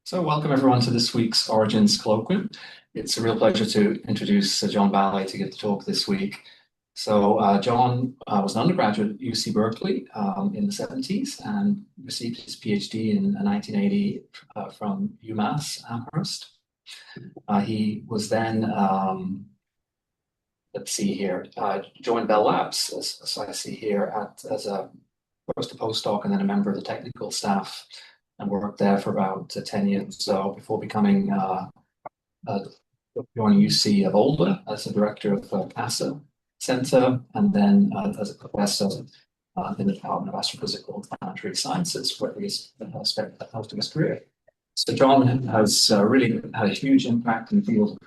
So welcome everyone to this week's Origins Colloquium. It's a real pleasure to introduce John Bally to give the talk this week. John was an undergraduate at UC Berkeley in the 70s and received his PhD in 1980 from UMass Amherst. He was then, let's see here, joined Bell Labs, as I see here, as first a postdoc and then a member of the technical staff, and worked there for about 10 years or so before becoming joining UC Boulder as the director of CASA Center, and then as a professor in the Department of Astrophysical and Planetary Sciences, where he's spent most of his career. So John has really had a huge impact in the field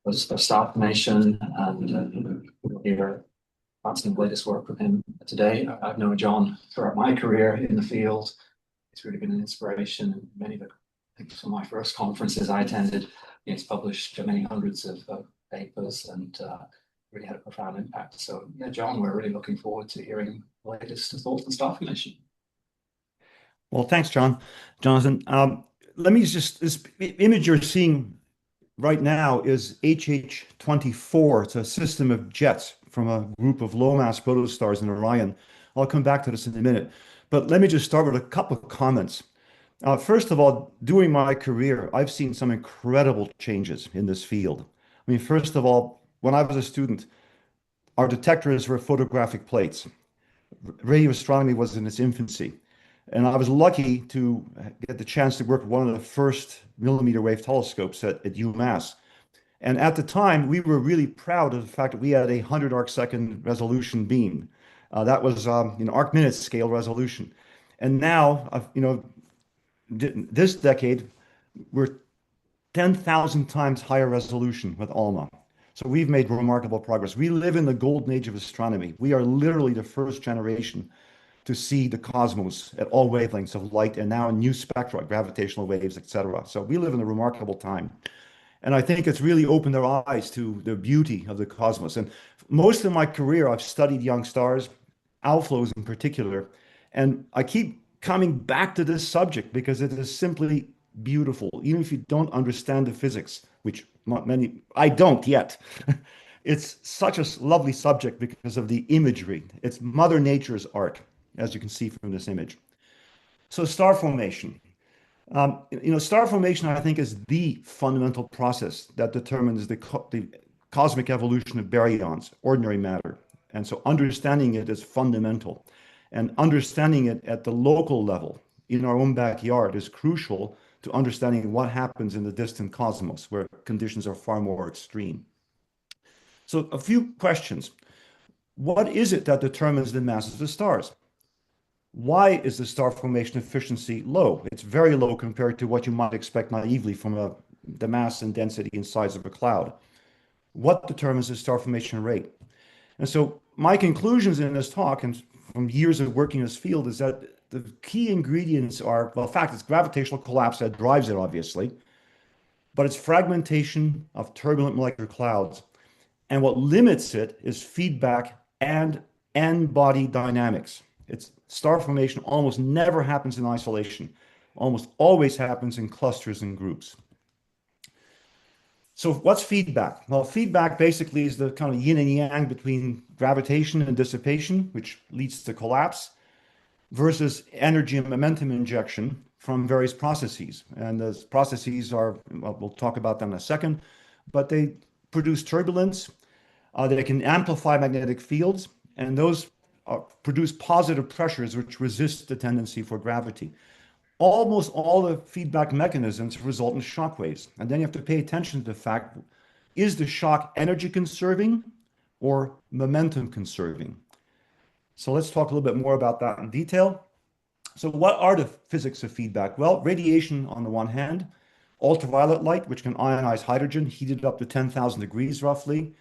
of star formation, and we'll hear about some of the latest work from him today. I've known John throughout my career in the field. It's really been an inspiration. And many of the, I think some of my first conferences I attended, it's published many hundreds of papers and really had a profound impact. So yeah, John, we're really looking forward to hearing the latest thoughts on star formation. Well, thanks, Jonathan. Let me just, this image you're seeing right now is HH24. It's a system of jets from a group of low-mass protostars in Orion. I'll come back to this in a minute. But let me just start with a couple of comments. First of all, during my career, I've seen some incredible changes in this field. I mean, first of all, when I was a student, our detectors were photographic plates. Radio astronomy was in its infancy. And I was lucky to get the chance to work with one of the first millimeter wave telescopes at UMass. And at the time, we were really proud of the fact that we had a 100 arc second resolution beam. That was arc minute scale resolution. And now, this decade, we're 10,000 times higher resolution with ALMA. So we've made remarkable progress. We live in the golden age of astronomy. We are literally the first generation to see the cosmos at all wavelengths of light and now in new spectra, gravitational waves, etc. So we live in a remarkable time. And I think it's really opened our eyes to the beauty of the cosmos. And most of my career, I've studied young stars, outflows in particular. And I keep coming back to this subject because it is simply beautiful, even if you don't understand the physics, which I don't yet. It's such a lovely subject because of the imagery. It's Mother Nature's art, as you can see from this image. So star formation. Star formation, I think, is the fundamental process that determines the cosmic evolution of baryons, ordinary matter. And so understanding it is fundamental. And understanding it at the local level in our own backyard is crucial to understanding what happens in the distant cosmos, where conditions are far more extreme. So a few questions. What is it that determines the masses of stars? Why is the star formation efficiency low? It's very low compared to what you might expect naively from the mass and density and size of a cloud. What determines the star formation rate? And so my conclusions in this talk and from years of working in this field is that the key ingredients are, well, in fact, it's gravitational collapse that drives it, obviously, but it's fragmentation of turbulent molecular clouds. And what limits it is feedback and n-body dynamics. It's star formation almost never happens in isolation, almost always happens in clusters and groups. So what's feedback? Well, feedback basically is the kind of yin and yang between gravitation and dissipation, which leads to collapse, versus energy and momentum injection from various processes. And those processes are, well, we'll talk about them in a second, but they produce turbulence, they can amplify magnetic fields, and those produce positive pressures which resist the tendency for gravity. Almost all the feedback mechanisms result in shock waves. And then you have to pay attention to the fact, is the shock energy conserving or momentum conserving? So let's talk a little bit more about that in detail. So what are the physics of feedback? Well, radiation on the one hand, ultraviolet light, which can ionize hydrogen, heated up to 10,000 degrees roughly,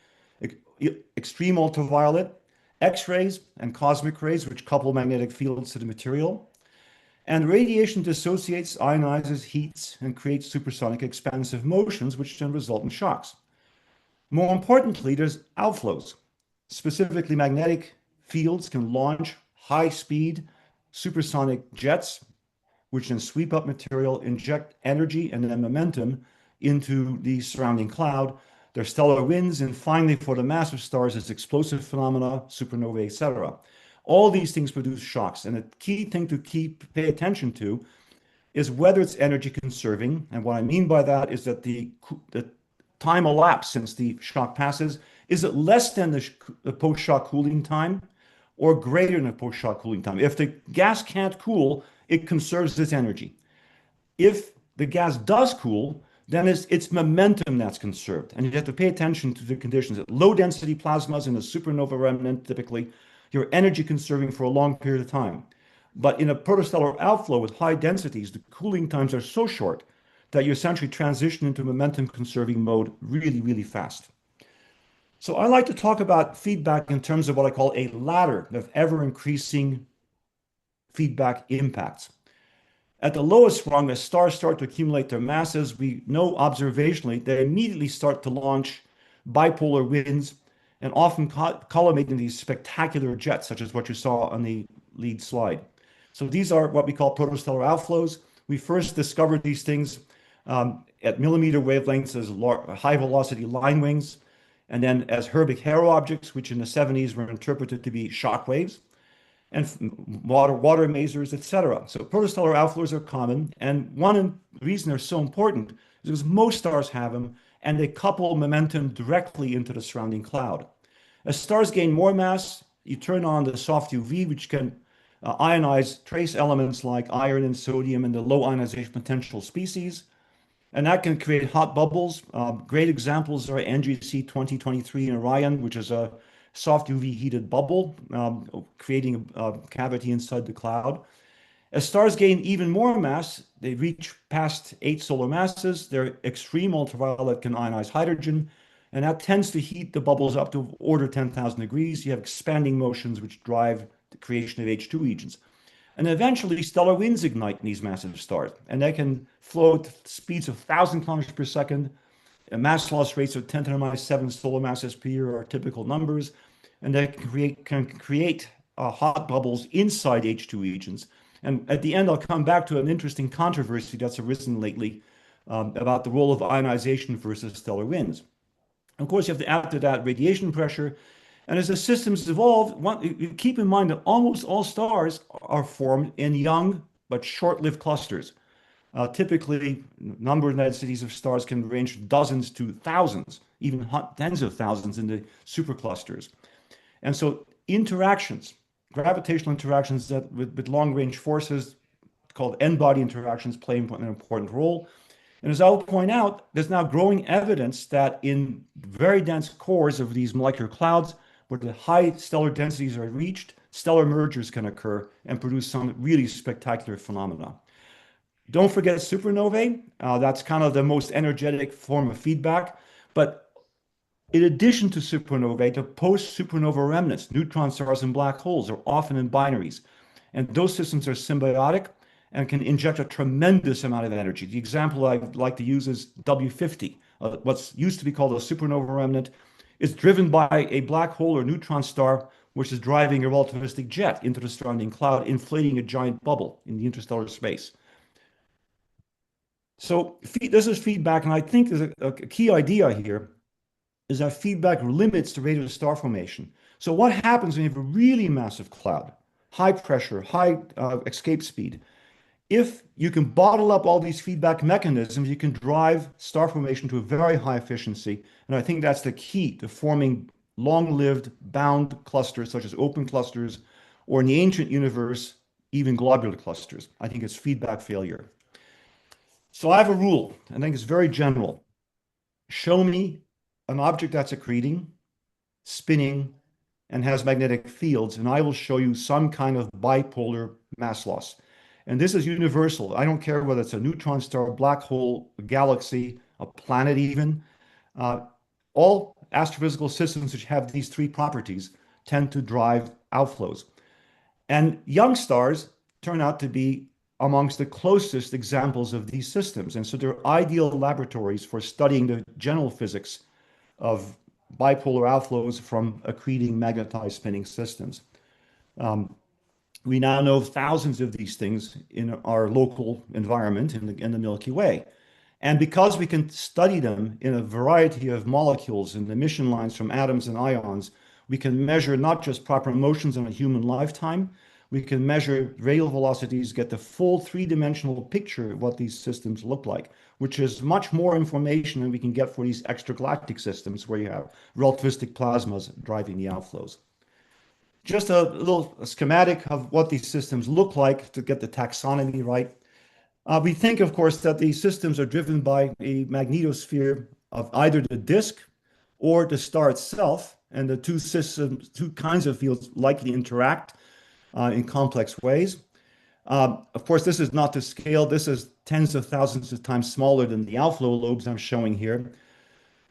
extreme ultraviolet, X-rays and cosmic rays, which couple magnetic fields to the material. And radiation dissociates, ionizes, heats, and creates supersonic expansive motions, which then result in shocks. More importantly, there's outflows. Specifically, magnetic fields can launch high-speed supersonic jets which then sweep up material, inject energy and then momentum into the surrounding cloud. There's stellar winds, and finally, for the massive stars, it's explosive phenomena, supernovae, etc. All these things produce shocks, and the key thing to pay attention to is whether it's energy conserving. And what I mean by that is that the time elapsed since the shock passes, is it less than the post-shock cooling time or greater than the post-shock cooling time? If the gas can't cool, it conserves its energy. If the gas does cool, then it's momentum that's conserved. And you have to pay attention to the conditions. At low density plasmas in a supernova remnant, typically, you're energy conserving for a long period of time. But in a protostellar outflow with high densities, the cooling times are so short that you essentially transition into momentum conserving mode really, really fast. So I like to talk about feedback in terms of what I call a ladder of ever increasing feedback impacts. At the lowest rung, as stars start to accumulate their masses, we know observationally they immediately start to launch bipolar winds and often culminate in these spectacular jets, such as what you saw on the lead slide. So these are what we call protostellar outflows. We first discovered these things at millimeter wavelengths as high velocity line wings, and then as Herbig-Haro objects, which in the 70s were interpreted to be shock waves, and water masers, etc. So protostellar outflows are common, and one reason they're so important is because most stars have them, and they couple momentum directly into the surrounding cloud. As stars gain more mass, you turn on the soft UV, which can ionize trace elements like iron and sodium and the low ionization potential species, and that can create hot bubbles. Great examples are NGC 2023 in Orion, which is a soft UV heated bubble, creating a cavity inside the cloud. As stars gain even more mass, they reach past 8 solar masses. Their extreme ultraviolet can ionize hydrogen, and that tends to heat the bubbles up to order 10,000 degrees. You have expanding motions which drive the creation of H2 regions. And eventually, stellar winds ignite in these massive stars, and they can flow at speeds of 1,000 kilometers per second. Mass loss rates of 10 to the minus 7 solar masses per year are typical numbers, and they can create hot bubbles inside H2 regions. And at the end, I'll come back to an interesting controversy that's arisen lately about the role of ionization versus stellar winds. Of course, you have to add to that radiation pressure. And as the systems evolve, keep in mind that almost all stars are formed in young but short-lived clusters. Typically, number and densities of stars can range from dozens to thousands, even tens of thousands in the superclusters. And so interactions, gravitational interactions that with long-range forces called n-body interactions play an important role. And as I'll point out, there's now growing evidence that in very dense cores of these molecular clouds, where the high stellar densities are reached, stellar mergers can occur and produce some really spectacular phenomena. Don't forget supernovae. That's kind of the most energetic form of feedback. But in addition to supernovae, the post-supernova remnants, neutron stars and black holes, are often in binaries. And those systems are symbiotic and can inject a tremendous amount of energy. The example I like to use is W50. What's used to be called a supernova remnant is driven by a black hole or neutron star, which is driving a relativistic jet into the surrounding cloud, inflating a giant bubble in the interstellar space. So this is feedback, and I think there's a key idea here is that feedback limits the rate of star formation. So what happens when you have a really massive cloud, high pressure, high escape speed? If you can bottle up all these feedback mechanisms, you can drive star formation to a very high efficiency. And I think that's the key to forming long-lived bound clusters, such as open clusters, or in the ancient universe, even globular clusters. I think it's feedback failure. So I have a rule. I think it's very general. Show me an object that's accreting, spinning, and has magnetic fields, and I will show you some kind of bipolar mass loss. And this is universal. I don't care whether it's a neutron star, a black hole, a galaxy, a planet even. All astrophysical systems which have these three properties tend to drive outflows. And young stars turn out to be amongst the closest examples of these systems. And so they're ideal laboratories for studying the general physics of bipolar outflows from accreting magnetized spinning systems. We now know thousands of these things in our local environment in the Milky Way. And because we can study them in a variety of molecules and emission lines from atoms and ions, we can measure not just proper motions in a human lifetime, we can measure radial velocities, get the full three-dimensional picture of what these systems look like, which is much more information than we can get for these extragalactic systems where you have relativistic plasmas driving the outflows. Just a little schematic of what these systems look like to get the taxonomy right. We think, of course, that these systems are driven by a magnetosphere of either the disk or the star itself, and the two kinds of fields likely interact in complex ways. Of course, this is not to scale. This is tens of thousands of times smaller than the outflow lobes I'm showing here.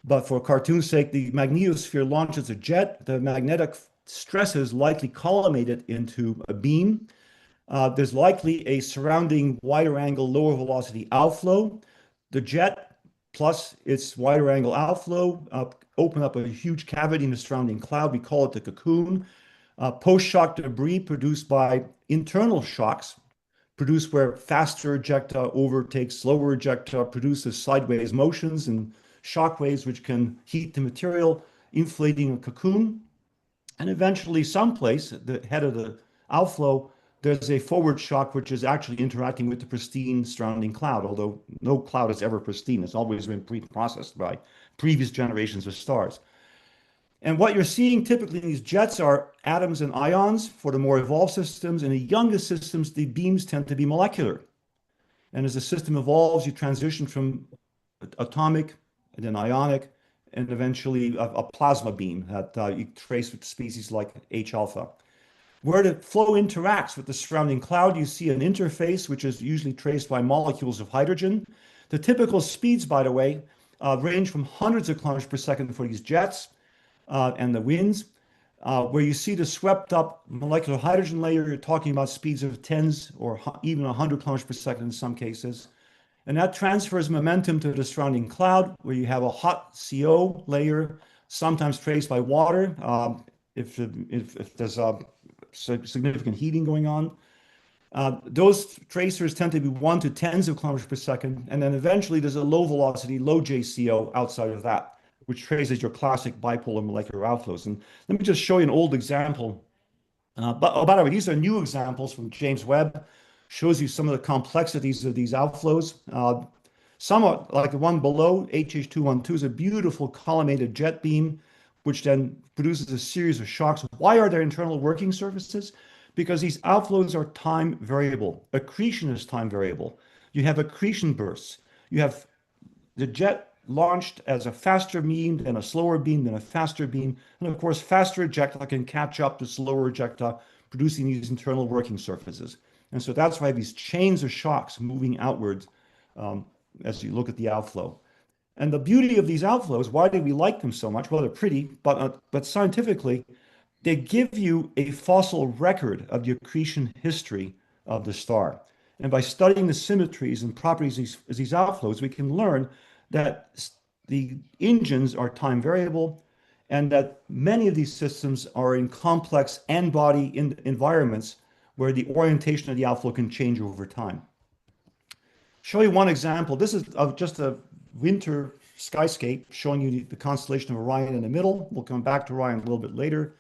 But for cartoon's sake, the magnetosphere launches a jet. The magnetic stresses likely collimate it into a beam. There's likely a surrounding wider angle, lower velocity outflow. The jet plus its wider angle outflow open up a huge cavity in the surrounding cloud. We call it the cocoon. Post-shock debris produced by internal shocks, produced where faster ejecta overtakes slower ejecta, produces sideways motions and shock waves which can heat the material, inflating a cocoon. And eventually someplace at the head of the outflow, there's a forward shock which is actually interacting with the pristine surrounding cloud, although no cloud is ever pristine. It's always been pre-processed by previous generations of stars. And what you're seeing typically in these jets are atoms and ions for the more evolved systems. In the youngest systems, the beams tend to be molecular. And as the system evolves, you transition from atomic and then ionic and eventually a plasma beam that you trace with species like H alpha. Where the flow interacts with the surrounding cloud, you see an interface, which is usually traced by molecules of hydrogen. The typical speeds, by the way, range from hundreds of kilometers per second for these jets and the winds. Where you see the swept up molecular hydrogen layer, you're talking about speeds of tens or even 100 kilometers per second in some cases. And that transfers momentum to the surrounding cloud, where you have a hot CO layer, sometimes traced by water, if there's significant heating going on. Those tracers tend to be 1 to tens of kilometers per second, and then eventually there's a low velocity, low JCO outside of that, which traces your classic bipolar molecular outflows. And let me just show you an old example. But by the way, these are new examples from James Webb. Shows you some of the complexities of these outflows. Somewhat like the one below, HH212 is a beautiful collimated jet beam, which then produces a series of shocks. Why are there internal working surfaces? Because these outflows are time variable. Accretion is time variable. You have accretion bursts. You have the jet launched as a faster beam, then a slower beam, then a faster beam. And of course, faster ejecta can catch up to slower ejecta, producing these internal working surfaces. And so that's why these chains of shocks moving outwards as you look at the outflow. And the beauty of these outflows, why do we like them so much? Well, they're pretty, but scientifically, they give you a fossil record of the accretion history of the star. And by studying the symmetries and properties of these outflows, we can learn that the engines are time variable and that many of these systems are in complex n-body environments where the orientation of the outflow can change over time. Show you one example. This is of just a winter skyscape showing you the constellation of Orion in the middle. We'll come back to Orion a little bit later.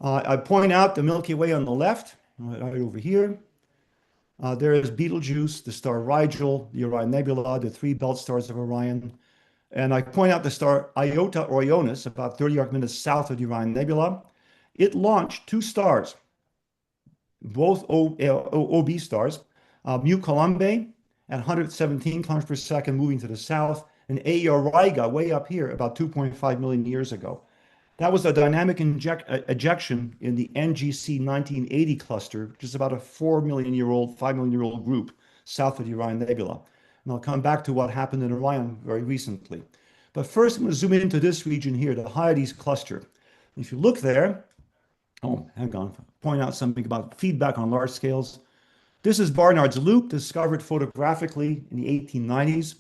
I point out the Milky Way on the left, right over here. There is Betelgeuse, the star Rigel, the Orion Nebula, the three belt stars of Orion. And I point out the star Iota Orionis, about 30 arc minutes south of the Orion Nebula. It launched two stars, both OB stars, Mu Columbae at 117 kilometers per second moving to the south, and A Auriga way up here about 2.5 million years ago. That was a dynamic ejection in the NGC 1980 cluster, which is about a 4 million year old, 5 million year old group south of the Orion Nebula. And I'll come back to what happened in Orion very recently. But first, I'm going to zoom into this region here, the Hyades cluster. If you look there, oh, hang on, point out something about feedback on large scales. This is Barnard's Loop, discovered photographically in the 1890s.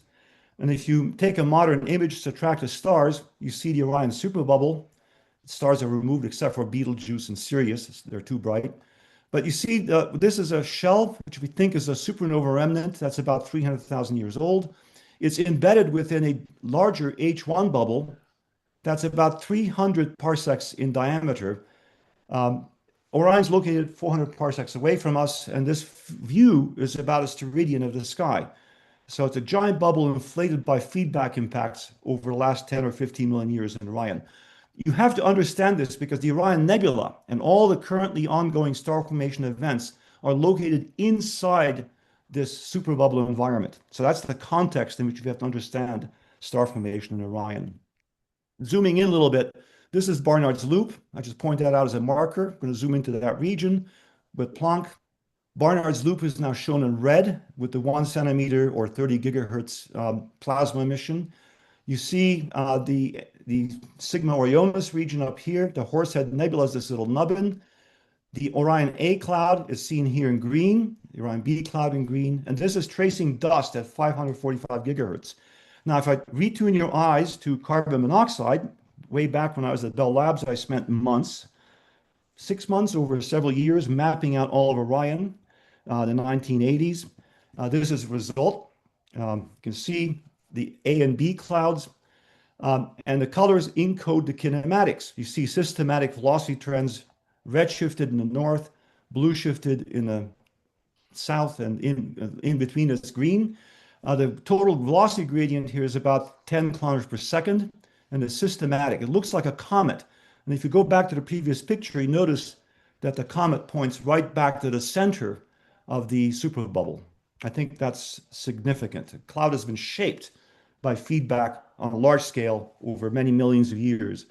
And if you take a modern image, subtract the stars, you see the Orion superbubble. Stars are removed except for Betelgeuse and Sirius. They're too bright. But you see, this is a shell, which we think is a supernova remnant that's about 300,000 years old. It's embedded within a larger H1 bubble that's about 300 parsecs in diameter. Orion's located 400 parsecs away from us, and this view is about a steradian of the sky. So it's a giant bubble inflated by feedback impacts over the last 10 or 15 million years in Orion. You have to understand this because the Orion Nebula and all the currently ongoing star formation events are located inside this superbubble environment. So that's the context in which you have to understand star formation in Orion. Zooming in a little bit, this is Barnard's Loop. I just point that out as a marker. I'm going to zoom into that region with Planck. Barnard's Loop is now shown in red with the 1 centimeter or 30 gigahertz plasma emission. You see the Sigma Orionis region up here. The Horsehead Nebula is this little nubbin. The Orion A cloud is seen here in green, the Orion B cloud in green, and this is tracing dust at 545 gigahertz. Now, if I retune your eyes to carbon monoxide, way back when I was at Bell Labs, I spent months, 6 months over several years, mapping out all of Orion, the 1980s. This is the result. You can see the A and B clouds, and the colors encode the kinematics. You see systematic velocity trends, red shifted in the north, blue shifted in the south, and in between it's green. The total velocity gradient here is about 10 kilometers per second, and it's systematic. It looks like a comet. And if you go back to the previous picture, you notice that the comet points right back to the center of the superbubble. I think that's significant. The cloud has been shaped by feedback on a large scale over many millions of years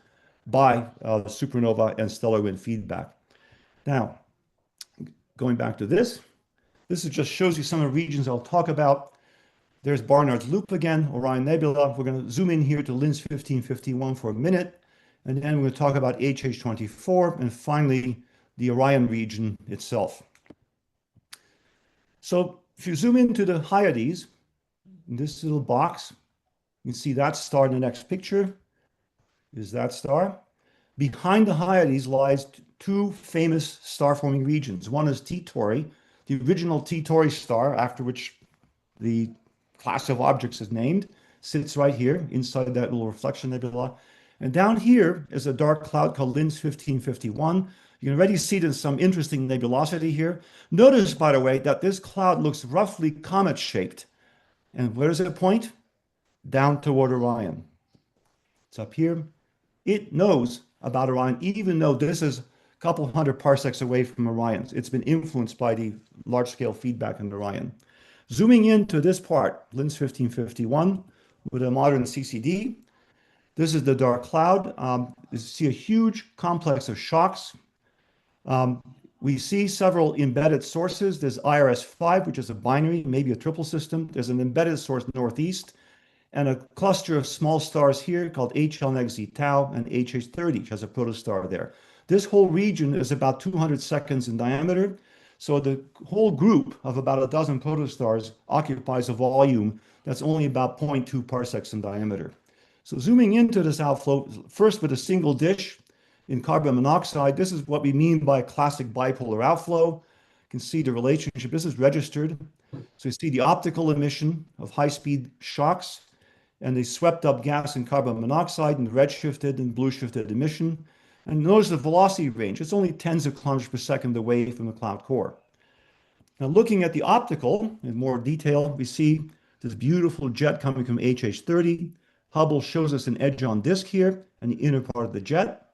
by supernova and stellar wind feedback. Now, going back to this just shows you some of the regions I'll talk about. There's Barnard's Loop again, Orion Nebula. We're going to zoom in here to LINS 1551 for a minute, and then we're going to talk about HH24, and finally, the Orion region itself. So if you zoom into the Hyades, in this little box, you can see that star in the next picture is that star. Behind the Hyades lies two famous star-forming regions. One is T Tauri, the original T Tauri star, after which the class of objects is named, sits right here inside that little reflection nebula. And down here is a dark cloud called LINS 1551. You can already see there's some interesting nebulosity here. Notice, by the way, that this cloud looks roughly comet-shaped. And where does it point? Down toward Orion. It's up here. It knows about Orion, even though this is a couple hundred parsecs away from Orion. It's been influenced by the large-scale feedback in Orion. Zooming into this part, LINS 1551, with a modern CCD, this is the dark cloud. You see a huge complex of shocks. We see several embedded sources. There's IRS5, which is a binary, maybe a triple system. There's an embedded source northeast, and a cluster of small stars here called HL next Z tau and HH30, which has a protostar there. This whole region is about 200 seconds in diameter. So the whole group of about a dozen protostars occupies a volume that's only about 0.2 parsecs in diameter. So zooming into this outflow, first with a single dish in carbon monoxide, this is what we mean by a classic bipolar outflow. You can see the relationship. This is registered. So you see the optical emission of high-speed shocks and the swept up gas in carbon monoxide and red shifted and blue shifted emission. And notice the velocity range. It's only tens of kilometers per second away from the cloud core. Now looking at the optical in more detail, we see this beautiful jet coming from HH30. Hubble shows us an edge-on disk here and the inner part of the jet.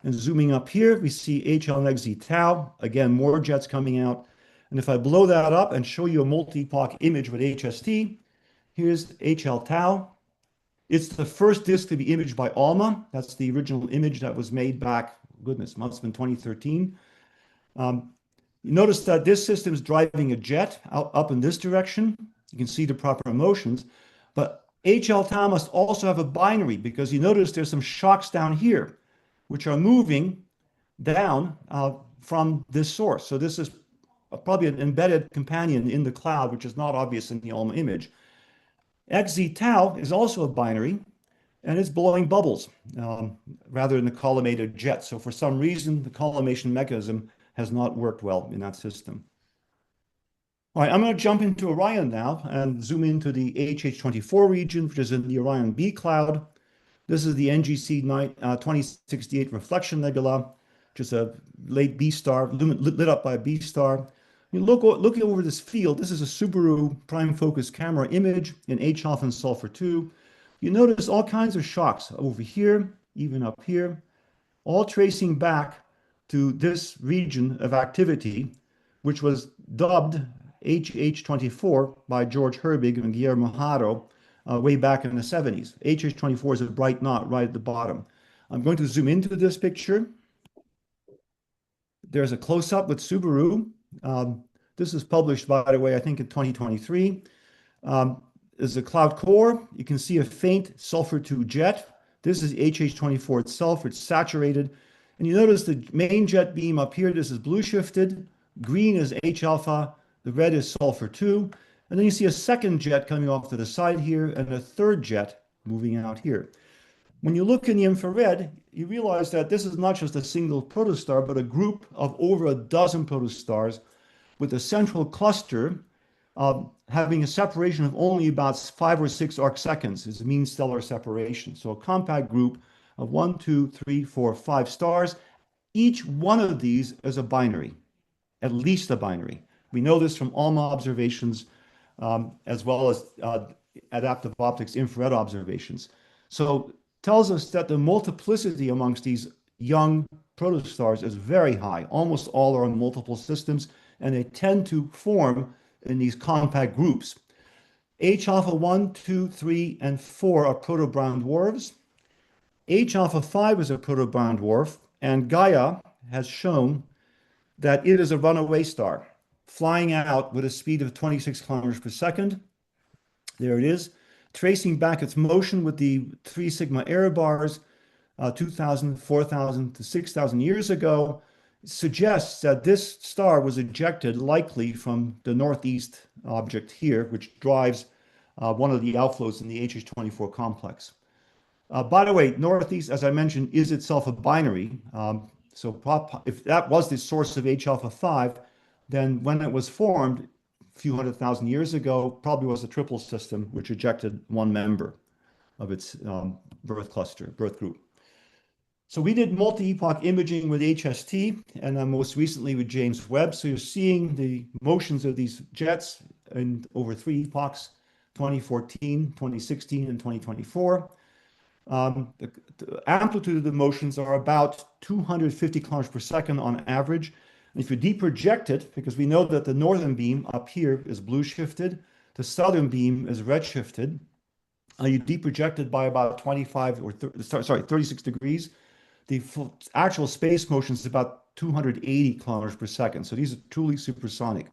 And zooming up here, we see HL next Z tau. Again, more jets coming out. And if I blow that up and show you a multi-epoch image with HST, here's HL tau. It's the first disk to be imaged by ALMA. That's the original image that was made back, goodness, must have been 2013. You notice that this system is driving a jet up in this direction. You can see the proper motions, but HL tau must also have a binary because you notice there's some shocks down here, which are moving down from this source. So this is probably an embedded companion in the cloud, which is not obvious in the ALMA image. XZ tau is also a binary, and it's blowing bubbles rather than a collimated jet. So for some reason, the collimation mechanism has not worked well in that system. All right, I'm going to jump into Orion now and zoom into the HH24 region, which is in the Orion B cloud. This is the NGC 2068 Reflection Nebula, just a late B star, lit up by a B star. You looking over this field, this is a Subaru prime focus camera image in H alpha and sulfur 2. You notice all kinds of shocks over here, even up here, all tracing back to this region of activity, which was dubbed HH24 by George Herbig and Guillermo Haro way back in the 70s. HH24 is a bright knot right at the bottom. I'm going to zoom into this picture. There's a close-up with Subaru. This is published, by the way, I think in 2023. There's a cloud core. You can see a faint sulfur 2 jet. This is HH24 itself. It's saturated. And you notice the main jet beam up here. This is blue shifted. Green is H alpha. The red is sulfur 2. And then you see a second jet coming off to the side here and a third jet moving out here. When you look in the infrared, you realize that this is not just a single protostar, but a group of over a dozen protostars with a central cluster having a separation of only about 5 or 6 arc seconds is the mean stellar separation. So a compact group of 1, 2, 3, 4, 5 stars. Each one of these is a binary, at least a binary. We know this from ALMA observations as well as adaptive optics infrared observations. So tells us that the multiplicity amongst these young protostars is very high. Almost all are on multiple systems, and they tend to form in these compact groups. H alpha 1, 2, 3, and 4 are proto-brown dwarfs. H alpha 5 is a proto-brown dwarf, and Gaia has shown that it is a runaway star, flying out with a speed of 26 kilometers per second. There it is, tracing back its motion with the 3 sigma error bars 2,000, 4,000 to 6,000 years ago, suggests that this star was ejected likely from the northeast object here, which drives one of the outflows in the HH24 complex. By the way, northeast, as I mentioned, is itself a binary. So if that was the source of H alpha 5, then when it was formed a few 100,000 years ago, probably was a triple system which ejected one member of its birth cluster, birth group. So we did multi-epoch imaging with HST and most recently with James Webb. So you're seeing the motions of these jets in over 3 epochs, 2014, 2016, and 2024. The amplitude of the motions are about 250 kilometers per second on average. And if you deproject it, because we know that the northern beam up here is blue shifted, the southern beam is red shifted, you deproject it by about 25 or 36 degrees. The actual space motion is about 280 kilometers per second. So these are truly supersonic.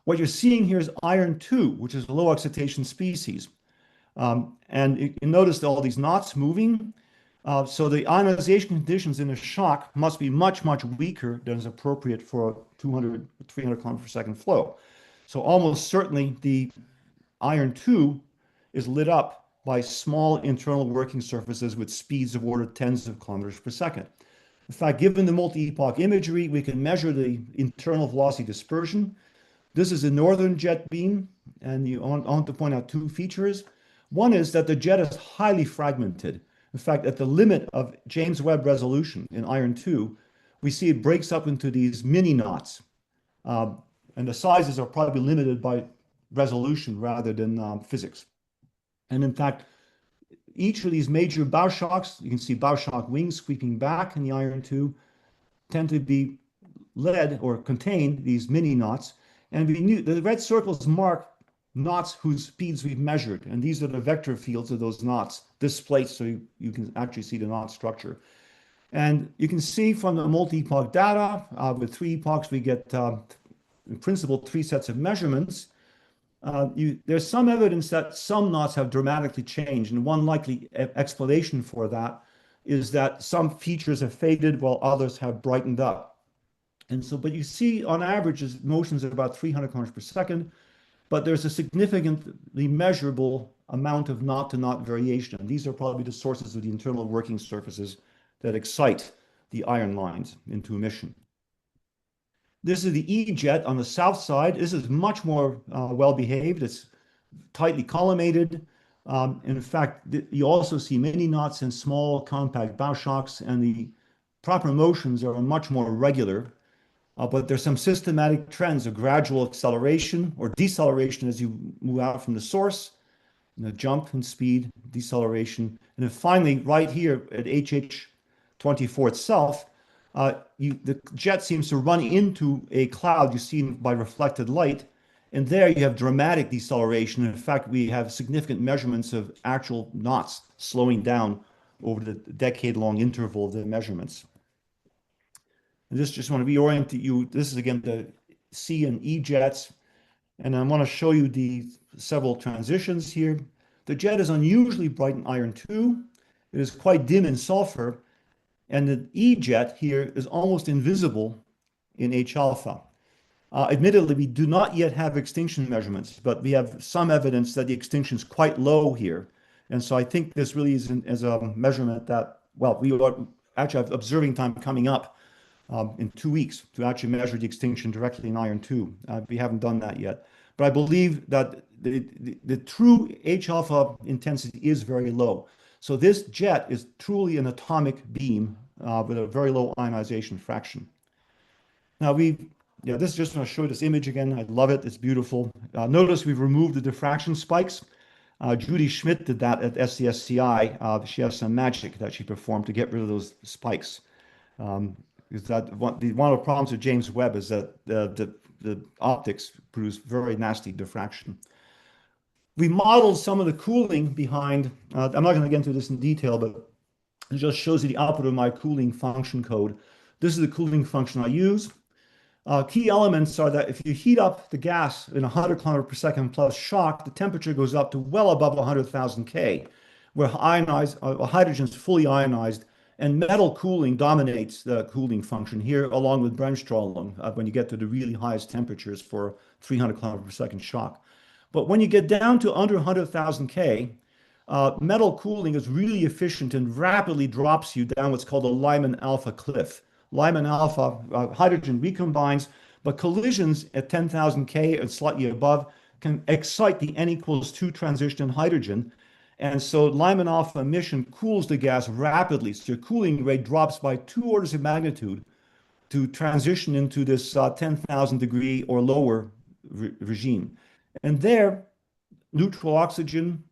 What you're seeing here is iron 2, which is a low excitation species. And you notice all these knots moving. So the ionization conditions in a shock must be much, much weaker than is appropriate for a 200, 300 kilometers per second flow. So almost certainly the iron 2 is lit up by small internal working surfaces with speeds of order tens of kilometers per second. In fact, given the multi-epoch imagery, we can measure the internal velocity dispersion. This is a northern jet beam, and I want to point out 2 features. One is that the jet is highly fragmented. In fact, at the limit of James Webb resolution in iron 2, we see it breaks up into these mini knots. And the sizes are probably limited by resolution rather than physics. And in fact, each of these major bow shocks, you can see bow shock wings sweeping back in the iron 2, tend to be led or contain these mini knots. And we knew the red circles mark knots whose speeds we've measured. And these are the vector fields of those knots displaced, so you can actually see the knot structure. And you can see from the multi-epoch data, with 3 epochs, we get, in principle, 3 sets of measurements. There's some evidence that some knots have dramatically changed, and one likely explanation for that is that some features have faded while others have brightened up. And so, but you see on average motions at about 300 kilometers per second, but there's a significantly measurable amount of knot-to-knot variation. And these are probably the sources of the internal working surfaces that excite the iron lines into emission. This is the E jet on the south side. This is much more well behaved. It's tightly collimated. In fact, you also see mini knots and small compact bow shocks, and the proper motions are much more regular. But there's some systematic trends of gradual acceleration or deceleration as you move out from the source, jump in speed, deceleration. And then finally, right here at HH24 itself, the jet seems to run into a cloud you see by reflected light. And there you have dramatic deceleration. In fact, we have significant measurements of actual knots slowing down over the decade-long interval of the measurements. And just want to reorient you. This is again the C and E jets. And I want to show you the several transitions here. The jet is unusually bright in iron 2. It is quite dim in sulfur. And the E jet here is almost invisible in H alpha. Admittedly, we do not yet have extinction measurements, but we have some evidence that the extinction is quite low here. And so I think this really is a measurement that, well, we are actually have observing time coming up in 2 weeks to actually measure the extinction directly in iron 2. We haven't done that yet. But I believe that the true H alpha intensity is very low. So this jet is truly an atomic beam with a very low ionization fraction. Now this is just going to show this image again. I love it. It's beautiful. Notice we've removed the diffraction spikes. Judy Schmidt did that at SCSCI. She has some magic that she performed to get rid of those spikes. Is that one of the problems with James Webb is that the optics produce very nasty diffraction. We modeled some of the cooling behind, I'm not going to get into this in detail, but it just shows you the output of my cooling function code. This is the cooling function I use. Key elements are that if you heat up the gas in 100 kilometers per second plus shock, the temperature goes up to well above 100,000 K, where hydrogen is fully ionized, and metal cooling dominates the cooling function here, along with Bremsstrahlung, when you get to the really highest temperatures for 300 kilometers per second shock. But when you get down to under 100,000 K, metal cooling is really efficient and rapidly drops you down what's called a Lyman alpha cliff. Lyman alpha, hydrogen recombines, but collisions at 10,000 K and slightly above can excite the N=2 transition in hydrogen. And so Lyman alpha emission cools the gas rapidly. So your cooling rate drops by 2 orders of magnitude to transition into this 10,000 degree or lower regime. And there, neutral oxygen,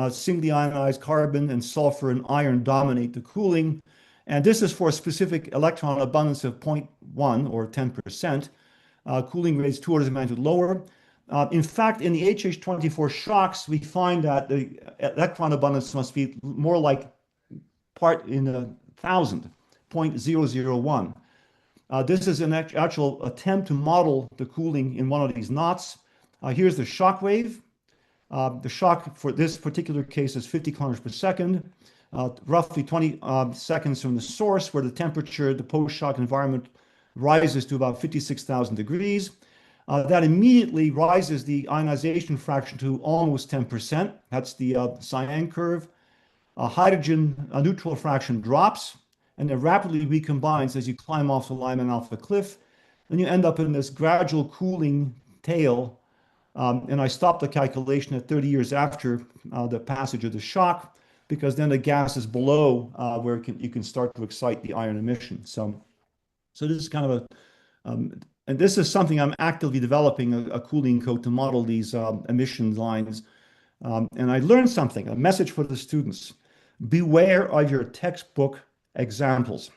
singly ionized carbon, and sulfur and iron dominate the cooling. And this is for a specific electron abundance of 0.1 or 10%. Cooling rates 2 orders of magnitude lower. In fact, in the HH24 shocks, we find that the electron abundance must be more like part in 1,000, 0.001. This is an actual attempt to model the cooling in one of these knots. Here's the shock wave. The shock for this particular case is 50 kilometers per second, roughly 20 seconds from the source, where the temperature, the post-shock environment rises to about 56,000 degrees. That immediately rises the ionization fraction to almost 10%. That's the cyan curve. Hydrogen neutral fraction drops, and then rapidly recombines as you climb off the Lyman alpha cliff. Then you end up in this gradual cooling tail. And I stopped the calculation at 30 years after the passage of the shock, because then the gas is below where you can start to excite the ion emission. So this is kind of and this is something I'm actively developing, a cooling code to model these emission lines. And I learned something, a message for the students. Beware of your textbook examples.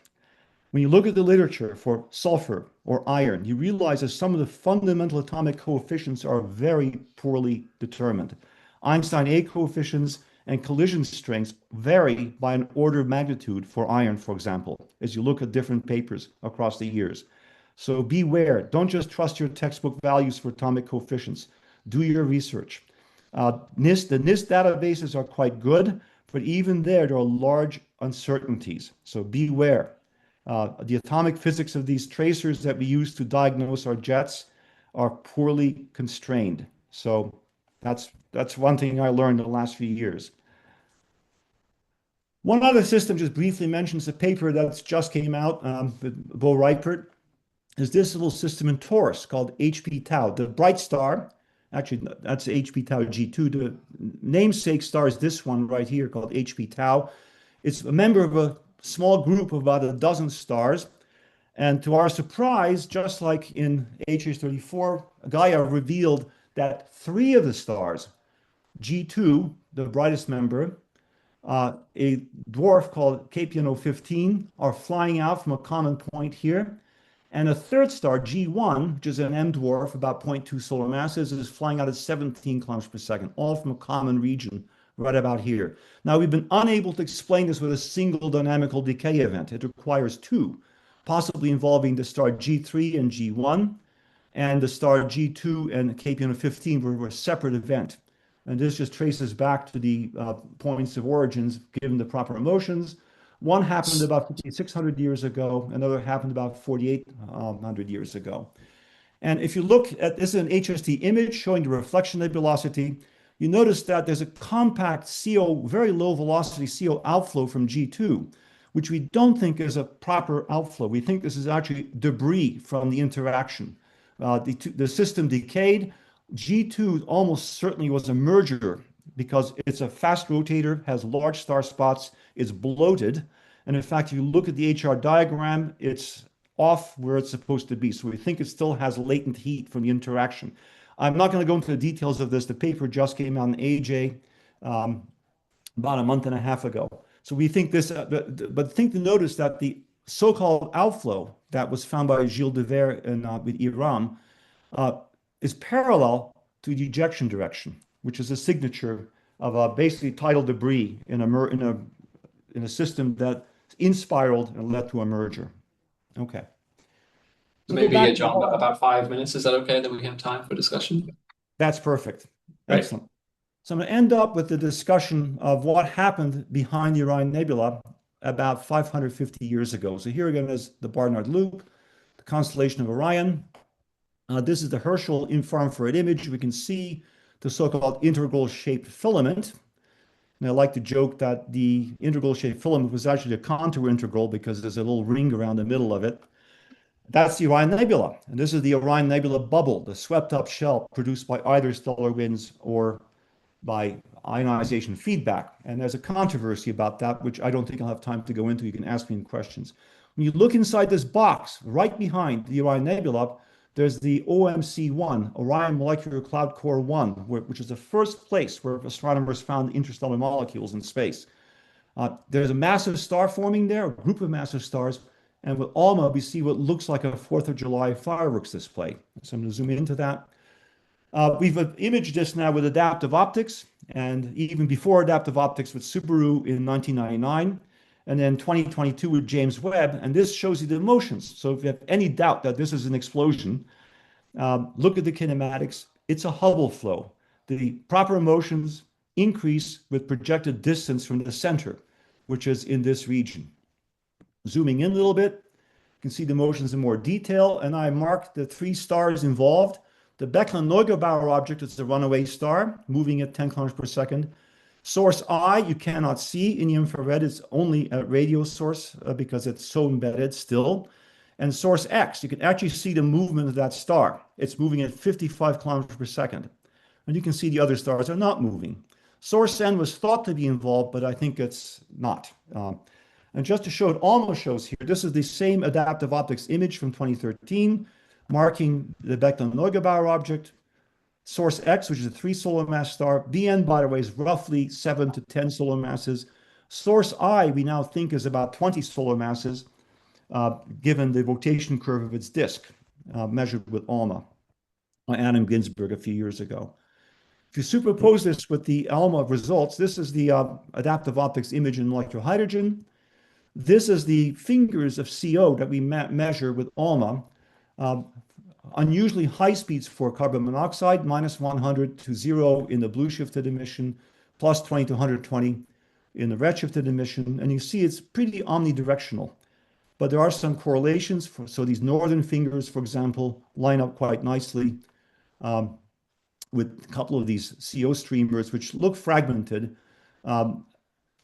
When you look at the literature for sulfur or iron, you realize that some of the fundamental atomic coefficients are very poorly determined. Einstein A coefficients and collision strengths vary by an order of magnitude for iron, for example, as you look at different papers across the years. So beware, don't just trust your textbook values for atomic coefficients. Do your research. The NIST databases are quite good, but even there are large uncertainties. So beware. The atomic physics of these tracers that we use to diagnose our jets are poorly constrained. So that's one thing I learned in the last few years. One other system just briefly mentions a paper that's just came out with Bo Reipert. is this little system in Taurus called HP Tau. The bright star, actually, that's HP Tau G2. The namesake star is this one right here called HP Tau. It's a member of a small group of about a dozen stars. And to our surprise, just like in HH34, Gaia revealed that three of the stars, G2, the brightest member, a dwarf called KPNO 15, are flying out from a common point here. And a third star, G1, which is an M dwarf, about 0.2 solar masses, is flying out at 17 kilometers per second, all from a common region right about here. Now, we've been unable to explain this with a single dynamical decay event. It requires two, possibly involving the star G3 and G1, and the star G2 and KPNO 15 were a separate event. And this just traces back to the points of origins given the proper motions. One happened about 5,600 years ago, another happened about 4,800 years ago. And if you look at this is an HST image showing the reflection nebulosity, you notice that there's a compact CO, very low velocity CO outflow from G2, which we don't think is a proper outflow. We think this is actually debris from the interaction. The system decayed. G2 almost certainly was a merger because it's a fast rotator, has large star spots, it's bloated. And in fact, if you look at the HR diagram, it's off where it's supposed to be. So we think it still has latent heat from the interaction. I'm not going to go into the details of this. The paper just came out in AJ about a month and a half ago. So we think this, but think to notice that the so-called outflow that was found by Gilles de Vere with Iran is parallel to the ejection direction, which is a signature of basically tidal debris in a system that inspiraled and led to a merger. Okay. So maybe, John, about 5 minutes. Is that okay that we have time for discussion? That's perfect. Right. Excellent. So I'm going to end up with the discussion of what happened behind the Orion Nebula about 550 years ago. So here again is the Barnard Loop, the constellation of Orion. This is the Herschel infrared image. We can see the so-called integral shaped filament. And I like to joke that the integral shaped filament was actually a contour integral because there's a little ring around the middle of it. That's the Orion Nebula. And this is the Orion Nebula bubble, the swept up shell produced by either stellar winds or by ionization feedback. And there's a controversy about that, which I don't think I'll have time to go into. You can ask me in questions. When you look inside this box, right behind the Orion Nebula, there's the OMC1, Orion Molecular Cloud Core 1, which is the first place where astronomers found interstellar molecules in space. There's a massive star forming there, a group of massive stars. And with ALMA, we see what looks like a 4th of July fireworks display. So I'm going to zoom into that. We've imaged this now with adaptive optics, and even before adaptive optics with Subaru in 1999, and then 2022 with James Webb. And this shows you the motions. So if you have any doubt that this is an explosion, look at the kinematics. It's a Hubble flow. The proper motions increase with projected distance from the center, which is in this region. Zooming in a little bit, you can see the motions in more detail, and I marked the three stars involved. The Beckmann-Neugebauer object is the runaway star, moving at 10 kilometers per second. Source I, you cannot see in the infrared. It's only a radio source because it's so embedded still. And source X, you can actually see the movement of that star. It's moving at 55 kilometers per second. And you can see the other stars are not moving. Source N was thought to be involved, but I think it's not. And just to show it almost shows here, this is the same adaptive optics image from 2013, marking the Beckmann-Neugebauer object. Source X, which is a 3 solar mass star. BN, by the way, is roughly 7 to 10 solar masses. Source I, we now think, is about 20 solar masses, given the rotation curve of its disk, measured with ALMA by Adam Ginsberg a few years ago. If you superpose this with the ALMA results, this is the adaptive optics image in molecular hydrogen. This is the fingers of CO that we measure with ALMA. Unusually high speeds for carbon monoxide, minus 100 to 0 in the blue shifted emission, plus 20 to 120 in the red shifted emission. And you see it's pretty omnidirectional. But there are some correlations. So these northern fingers, for example, line up quite nicely with a couple of these CO streamers, which look fragmented.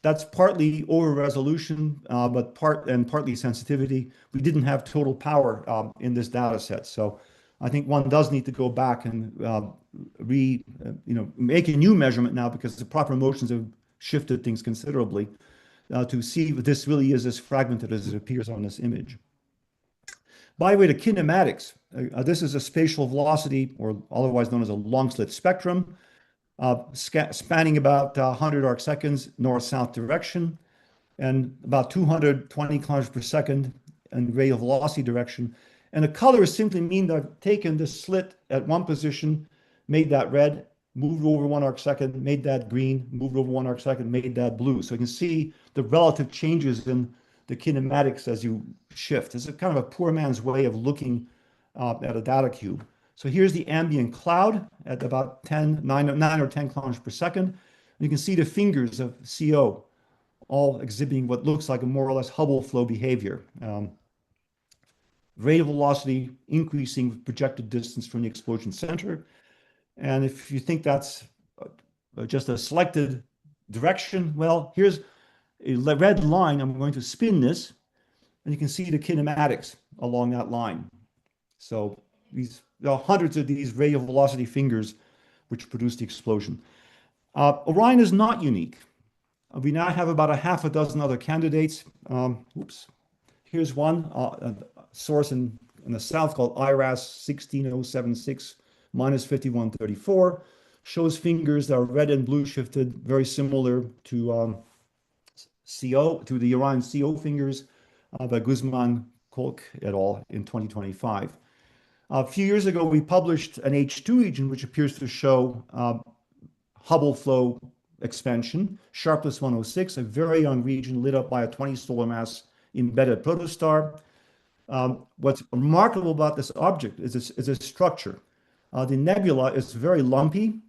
That's partly over resolution, but partly sensitivity. We didn't have total power in this data set. So I think one does need to go back and make a new measurement now because the proper motions have shifted things considerably to see if this really is as fragmented as it appears on this image. By the way, the kinematics, this is a spatial velocity, or otherwise known as a long slit spectrum, spanning about 100 arc seconds north-south direction and about 220 kilometers per second in radial velocity direction. And the colors simply mean that I've taken this slit at one position, made that red, moved over 1 arc second, made that green, moved over 1 arc second, made that blue. So you can see the relative changes in the kinematics as you shift. It's a kind of a poor man's way of looking at a data cube. So here's the ambient cloud at about 9 or 10 kilometers per second. And you can see the fingers of CO all exhibiting what looks like a more or less Hubble flow behavior. Radial velocity increasing with projected distance from the explosion center. And if you think that's just a selected direction, well, here's a red line. I'm going to spin this, and you can see the kinematics along that line. So there are hundreds of these radial velocity fingers which produce the explosion. Orion is not unique. We now have about a half a dozen other candidates. Here's one, a source in the south called IRAS 16076 minus 5134. Shows fingers that are red and blue shifted, very similar to the Orion CO fingers by Guzman, Kolk et al. In 2025. A few years ago, we published an H2 region, which appears to show Hubble flow expansion, sharpless 106, a very young region lit up by a 20 solar mass embedded protostar. What's remarkable about this object is its structure. The nebula is very lumpy.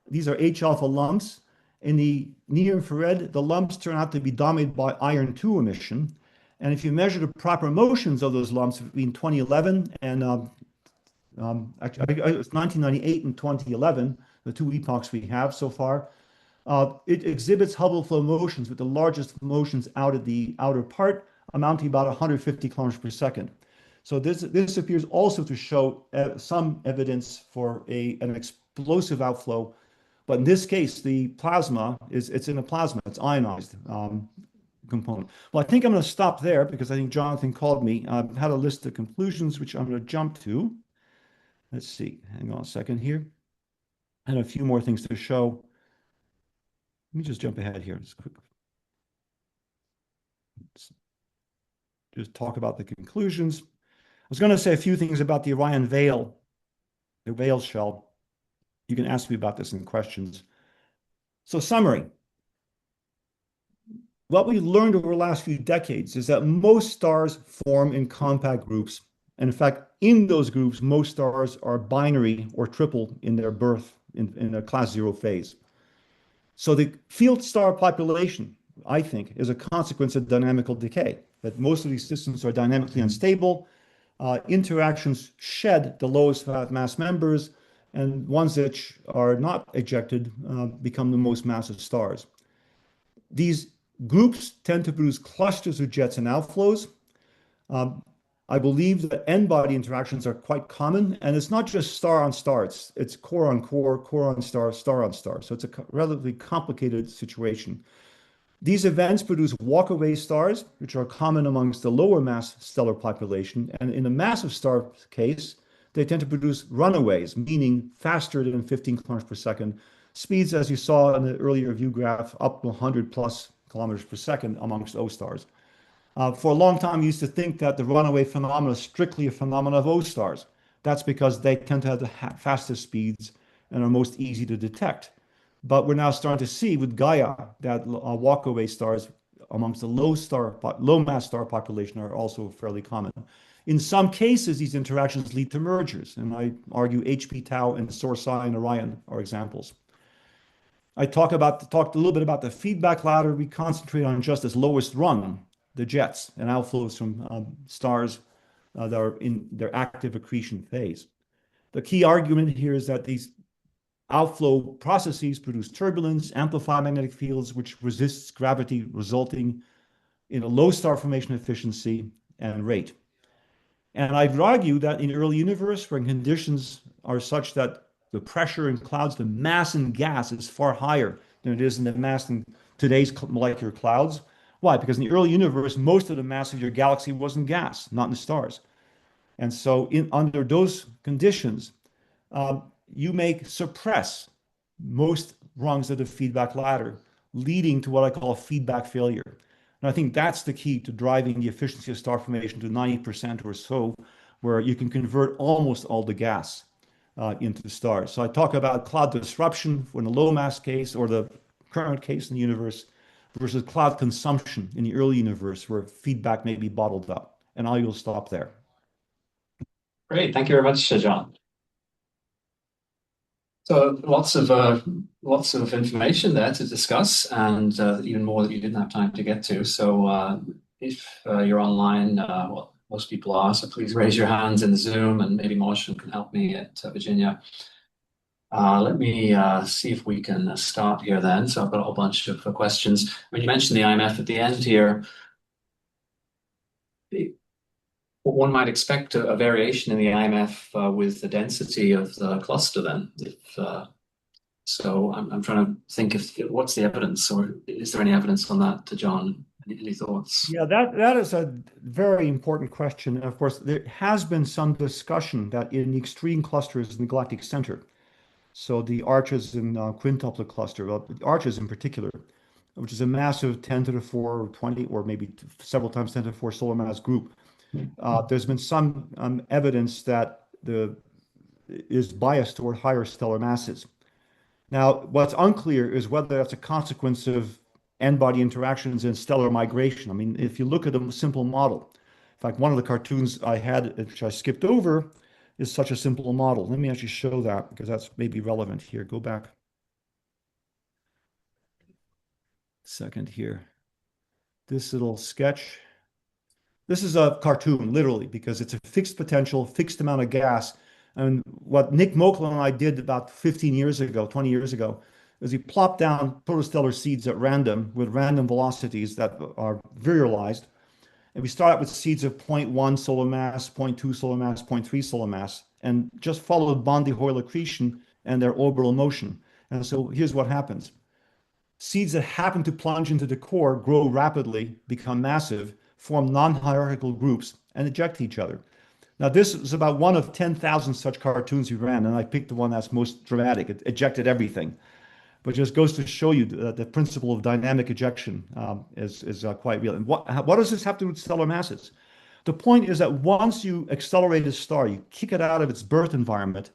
These are H-alpha lumps. In the near infrared, the lumps turn out to be dominated by iron 2 emission. And if you measure the proper motions of those lumps between 2011 and actually, it's 1998 and 2011, the two epochs we have so far. It exhibits Hubble flow motions with the largest motions out at the outer part, amounting about 150 kilometers per second. So this appears also to show some evidence for an explosive outflow. But in this case, the plasma it's in a plasma, it's ionized component. Well, I think I'm going to stop there because I think Jonathan called me. I've had a list of conclusions, which I'm going to jump to. Let's see, hang on a second here. And a few more things to show. Let me just jump ahead here. Just talk about the conclusions. I was going to say a few things about the Orion veil, the veil shell. You can ask me about this in questions. So summary. What we learned over the last few decades is that most stars form in compact groups. And in fact, in those groups, most stars are binary or triple in their birth in a class 0 phase. So the field star population, I think, is a consequence of dynamical decay, that most of these systems are dynamically unstable. Interactions shed the lowest mass members, and ones that are not ejected become the most massive stars. These groups tend to produce clusters of jets and outflows. I believe that N-body interactions are quite common, and it's not just star on star, it's core on core, core on star, star on star. So it's a relatively complicated situation. These events produce walk-away stars, which are common amongst the lower mass stellar population. And in a massive star case, they tend to produce runaways, meaning faster than 15 kilometers per second. Speeds, as you saw in the earlier view graph, up to 100 plus kilometers per second amongst O stars. For a long time, we used to think that the runaway phenomenon is strictly a phenomenon of O stars. That's because they tend to have the fastest speeds and are most easy to detect. But we're now starting to see with Gaia that walk-away stars amongst the low mass star population are also fairly common. In some cases, these interactions lead to mergers, and I argue HP Tau and Source I and Orion are examples. I talked a little bit about the feedback ladder. We concentrate on just this lowest rung, the jets and outflows from stars that are in their active accretion phase. The key argument here is that these outflow processes produce turbulence, amplify magnetic fields, which resists gravity, resulting in a low star formation efficiency and rate. And I'd argue that in the early universe, when conditions are such that the pressure in clouds, the mass in gas is far higher than it is in the mass in today's molecular clouds. Why? Because in the early universe, most of the mass of your galaxy was in gas, not in the stars. And so under those conditions, you may suppress most rungs of the feedback ladder, leading to what I call a feedback failure. And I think that's the key to driving the efficiency of star formation to 90% or so, where you can convert almost all the gas into stars. So I talk about cloud disruption in the low mass case or the current case in the universe versus cloud consumption in the early universe where feedback may be bottled up. And I will stop there. Great, thank you very much, John. So lots of information there to discuss, and even more that you didn't have time to get to. So if you're online, well, most people are, so please raise your hands in the Zoom, and maybe Marshall can help me at Virginia. Let me see if we can start here then. So I've got a whole bunch of questions. When you mentioned the IMF at the end here, one might expect a variation in the IMF with the density of the cluster then. So I'm trying to think of what's the evidence, or is there any evidence on that, John? Any thoughts? Yeah, that is a very important question. And of course, there has been some discussion that in the extreme clusters in the galactic center, so the arches in quintuplet cluster, well, the arches in particular, which is a massive 10 to the 4 or 20 or maybe several times 10 to the 4 solar mass group, there's been some evidence that is biased toward higher stellar masses. Now, what's unclear is whether that's a consequence of n-body interactions and stellar migration. I mean, if you look at a simple model, in fact, one of the cartoons I had, which I skipped over, is such a simple model. Let me actually show that because that's maybe relevant here. Go back a second here. This little sketch. This is a cartoon, literally, because it's a fixed potential, fixed amount of gas. And what Nick Mokel and I did about 15 years ago, 20 years ago, is he plopped down protostellar seeds at random with random velocities that are virialized. And we start out with seeds of 0.1 solar mass, 0.2 solar mass, 0.3 solar mass, and just followed Bondi-Hoyle accretion and their orbital motion. And so here's what happens. Seeds that happen to plunge into the core grow rapidly, become massive, form non-hierarchical groups, and eject each other. Now, this is about one of 10,000 such cartoons we ran, and I picked the one that's most dramatic. It ejected everything. But just goes to show you that the principle of dynamic ejection is quite real. And what does this have to do with stellar masses? The point is that once you accelerate a star, you kick it out of its birth environment,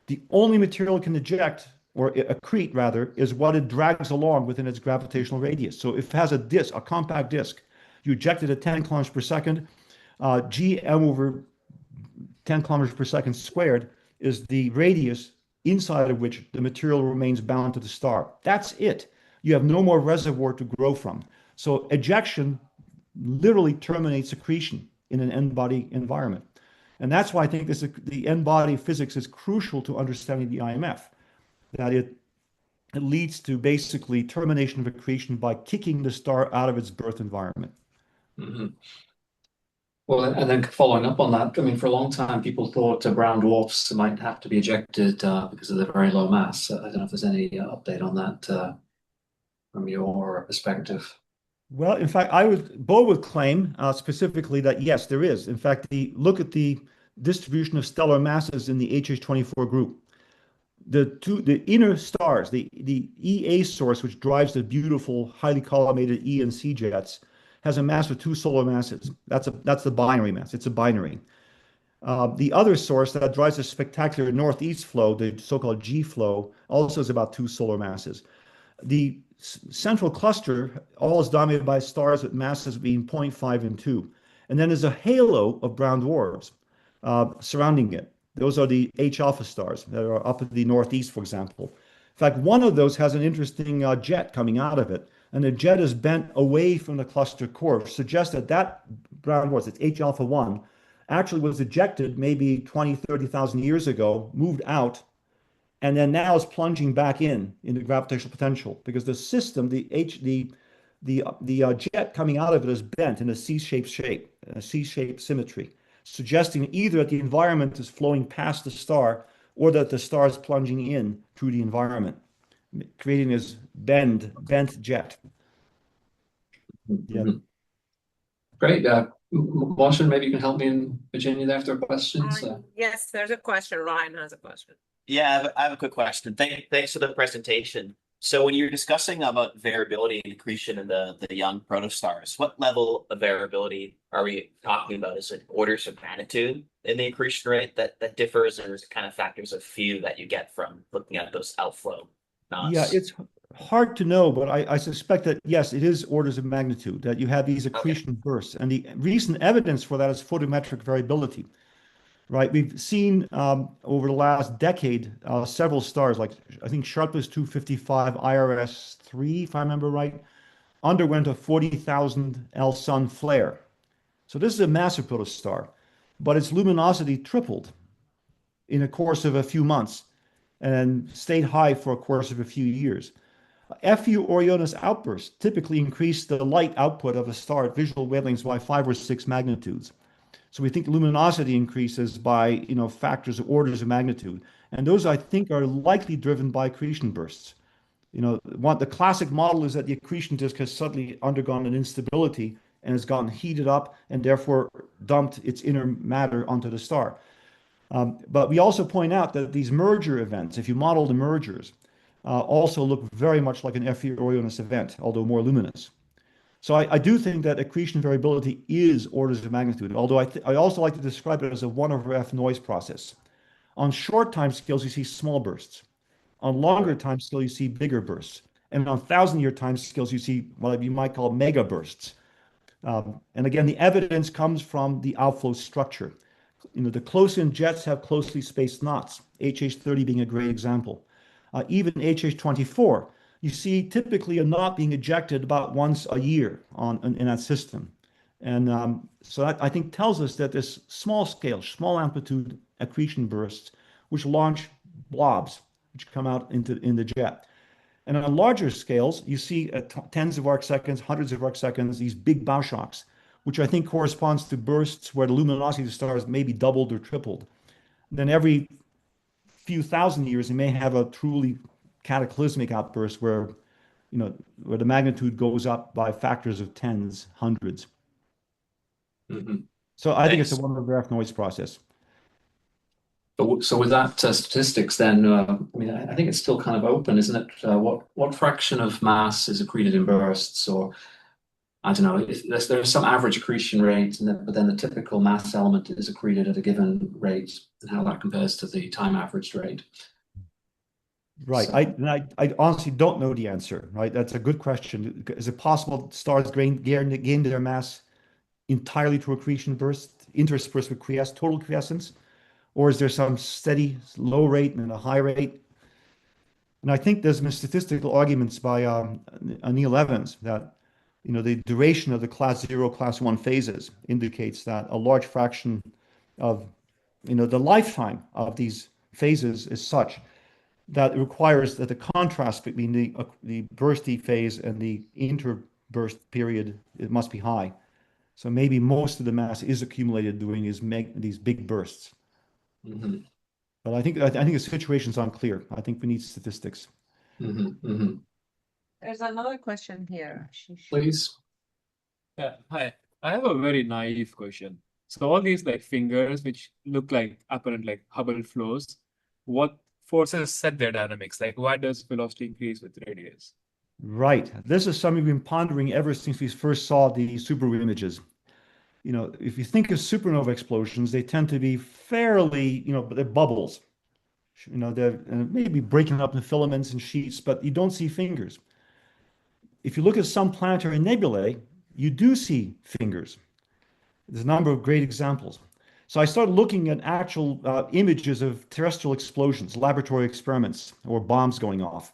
the only material it can eject, or accrete rather, is what it drags along within its gravitational radius. So if it has a disk, a compact disk, you eject it at 10 kilometers per second, gm over 10 kilometers per second squared is the radius inside of which the material remains bound to the star. That's it. You have no more reservoir to grow from. So ejection literally terminates accretion in an n-body environment. And that's why I think the n-body physics is crucial to understanding the IMF, that it leads to basically termination of accretion by kicking the star out of its birth environment. Mm-hmm. Well, and then following up on that, I mean, for a long time, people thought brown dwarfs might have to be ejected because of their very low mass. I don't know if there's any update on that from your perspective. Well, in fact, Bo would claim specifically that yes, there is. In fact, look at the distribution of stellar masses in the HH24 group. The inner stars, the EA source, which drives the beautiful, highly collimated E and C jets, has a mass of 2 solar masses. That's the binary mass. It's a binary. The other source that drives the spectacular northeast flow, the so-called G flow, also has about 2 solar masses. The central cluster all is dominated by stars with masses between 0.5 and 2. And then there's a halo of brown dwarfs surrounding it. Those are the H alpha stars that are up in the northeast, for example. In fact, one of those has an interesting jet coming out of it. And the jet is bent away from the cluster core, which suggests that brown dwarf, it's H alpha 1, actually was ejected maybe 20, 30,000 years ago, moved out, and then now it's plunging back in into gravitational potential because the system, the jet coming out of it is bent in a C-shaped symmetry, suggesting either that the environment is flowing past the star or that the star is plunging in through the environment, creating this bent jet. Yeah. Mhm. Great. Marshall, maybe you can help me in Virginia there if there are questions. Yes, there's a question. Ryan has a question. Yeah, I have a quick question. Thanks for the presentation. So when you're discussing about variability and accretion in the young protostars, what level of variability are we talking about? Is it orders of magnitude in the accretion rate that differs, or is it kind of factors of few that you get from looking at those outflow knots? Yeah, it's hard to know, but I suspect that yes, it is orders of magnitude that you have these accretion bursts. And the recent evidence for that is photometric variability, right? We've seen over the last decade several stars, like I think Sharpless 255 IRS 3, if I remember right, underwent a 40,000 L sun flare. So this is a massive protostar, but its luminosity tripled in a course of a few months and stayed high for a course of a few years. FU Orionis outbursts typically increase the light output of a star at visual wavelengths by 5 or 6 magnitudes. So we think luminosity increases by, factors of orders of magnitude. And those, I think, are likely driven by accretion bursts. The classic model is that the accretion disk has suddenly undergone an instability and has gotten heated up and therefore dumped its inner matter onto the star. But we also point out that these merger events, if you model the mergers, also look very much like an FU Orionis event, although more luminous. So I do think that accretion variability is orders of magnitude, although I also like to describe it as a 1/f noise process. On short time scales, you see small bursts. On longer time scale, you see bigger bursts. And on 1,000-year time scales, you see what you might call mega bursts. And again, the evidence comes from the outflow structure. The close-in jets have closely spaced knots, HH30 being a great example. Even HH24, you see typically a knot being ejected about once a year in that system. And so that, I think, tells us that this small scale, small amplitude accretion bursts, which launch blobs, which come out in the jet. And on larger scales, you see at tens of arc seconds, hundreds of arc seconds, these big bow shocks, which I think corresponds to bursts where the luminosity of the stars maybe doubled or tripled. Then every few thousand years, you may have a truly cataclysmic outburst where the magnitude goes up by factors of tens, hundreds. Mm-hmm. So I think it's a 1/f noise process. So with that statistics, then I think it's still kind of open, isn't it? What fraction of mass is accreted in bursts, or I don't know. If there's some average accretion rate, but then the typical mass element is accreted at a given rate, and how that compares to the time averaged rate. Right. So, I honestly don't know the answer. Right. That's a good question. Is it possible stars gain their mass entirely through accretion bursts, interspersed with total quiescence? Or is there some steady low rate and a high rate? And I think there's been statistical arguments by Neil Evans that the duration of the class 0, class 1 phases indicates that a large fraction of the lifetime of these phases is such that it requires that the contrast between the bursty phase and the interburst period, it must be high. So maybe most of the mass is accumulated during these big bursts. mm-hmm. But I think the situation's unclear. I think we need statistics. Mm-hmm. Mm-hmm. There's another question here. Please. Yeah, hi. I have a very naive question. So all these like fingers, which look like apparent like Hubble flows, what forces set their dynamics? Like why does velocity increase with radius? Right. This is something we've been pondering ever since we first saw the super images. If you think of supernova explosions, they tend to be fairly, they're bubbles. They're maybe breaking up into filaments and sheets, but you don't see fingers. If you look at some planetary nebulae, you do see fingers. There's a number of great examples. So I started looking at actual images of terrestrial explosions, laboratory experiments, or bombs going off.